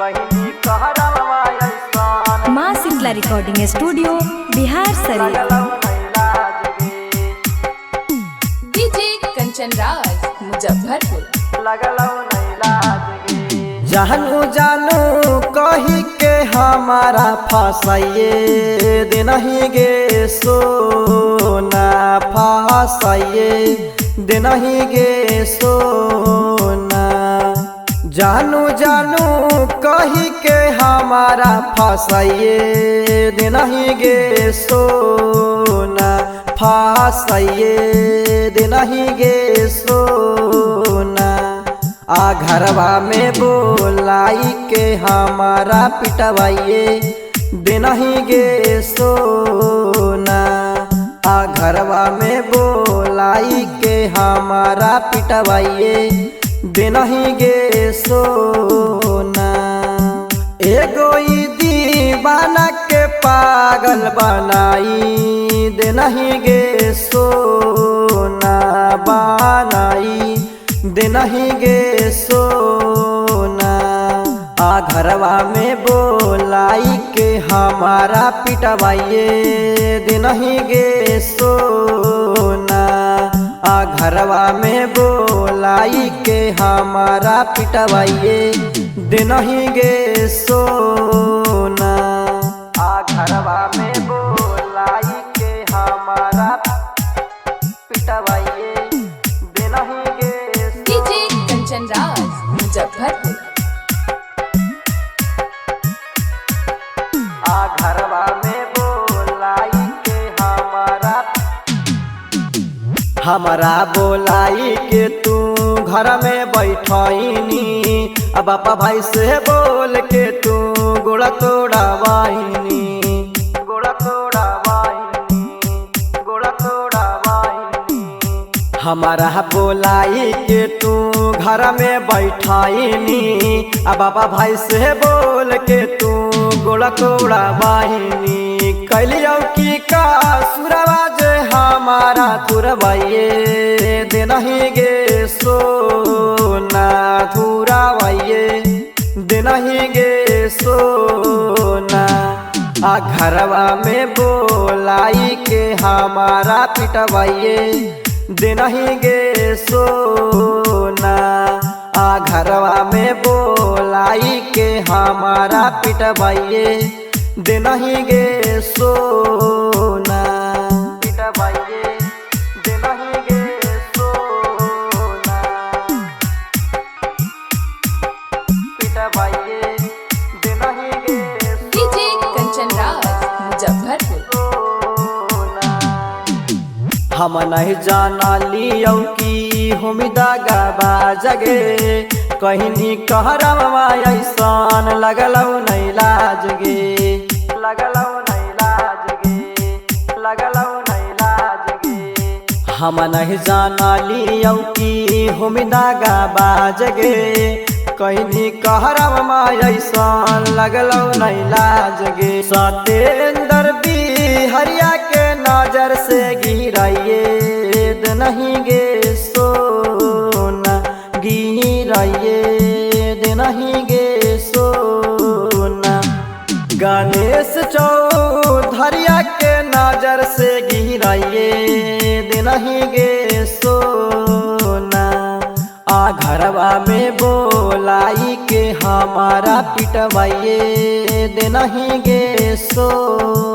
कहीं कहरवा ऐसान माँ Shitala recording studio Bihar Sharif. DJ Kanchan Raj Muzaffarpur. जानू जानू कही के हमारा फसाइए दिन ही गे सोना फसाइए दिन ही गे सोना। जानू जानू कही के हमारा फसाइए दिन ही गे सोना फसाइए दिन ही गे सोना। आ घरवा में बोलाई के हमारा पिटवाइए दिन ही गे सोना। आ घरवा में बोलाई के हमारा पिटवाइए दिन ही गे सोना। एगो ई दीवाना के पागल बनाई दिन ही गे सोना बनाई दिन ही गे सोना। आ घरवा में बोलाई के हमारा पिटवाइए दिन ही गे सोना। आ घरवा में बोलाई के हमारा पिटवाइए दिन ही गे सोना। आ घरवा में बोलाई के हमारा पिटवाइए दिन ही गे डीजे कंचन राज मुजफ्फरपुर। आ घरवा में बोलाई के हमारा बोलाई के तू घर में बैठनी। अब बापा भाई से बोल के तू गोड़ा तोड़ा वाहिनी गोड़ा तोड़ा वाहिनी गोड़ा तोड़ा वाहिनी। हमारा बोलाई के तू घर में बैठनी। अब बाबा भाई से बोल के तू गोड़ा तोड़ा वाहिनी। कैलियो की का सुरवाज हमारा थुरवाइए दिन ही गे सोना थुरवाइए दिन ही गे सोना। आ घरवा में बोलाई के हमारा पिटवाइए दिन ही गे सोना। आ घरवा में बोलाई के हमारा पिटवाइए दिन ही गे सोना पिटवाइए दिन ही गे सोना पिटवाइए दिन ही गे डीजे कंचन राज मुजफ्फरपुर। हम नहीं जाना लियो की होमिदा गाबा जगे कहनी कहरवा ऐसान लगलौ नहीं लाज गे लगलौ नहीं लाज गे लगलौ नहीं लाज गे। हम नहीं जाना लियो की होमिदा गाबा जगे कहनी कहरवा ऐसान लगलौ नहीं लाज गे। सतेंद्र बिहरिया के नजर से गिराइए नहीं गे सोना गिराइए नहीं गे सोना। गणेश चौधरिया के नजर से गिराइए नहीं गे सोना। आ घरवा में बोलाई के हमारा पिटवाइए नहीं गे सोना।